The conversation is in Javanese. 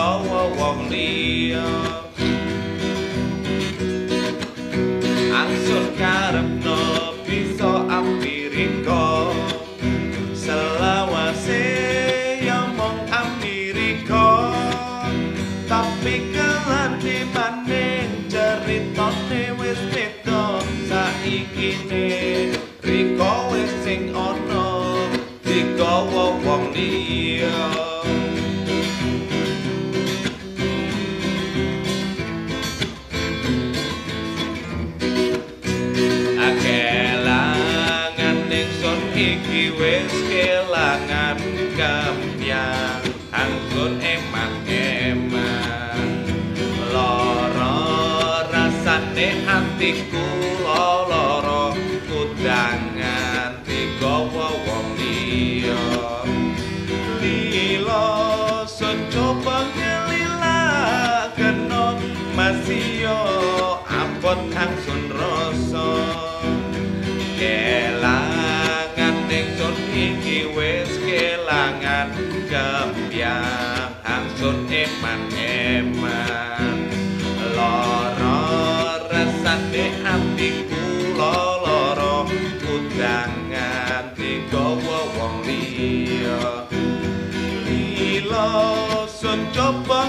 digawa wong liya angsun karepno bisa Amerika selawase ya mong Amerika tapi kelane maning ceritane wis beda saikine Riko wis sing ana digawa wong liya iki wis kelangan kambyang anggun eman-eman lara rasane atiku lara kudangan digawa wong liya lila secoba ngelila kena masih abot angsun rasa iki wis kelangan kambyang angsun eman-eman lara rasane atiku lara kudangan digawa wong liya lila secoba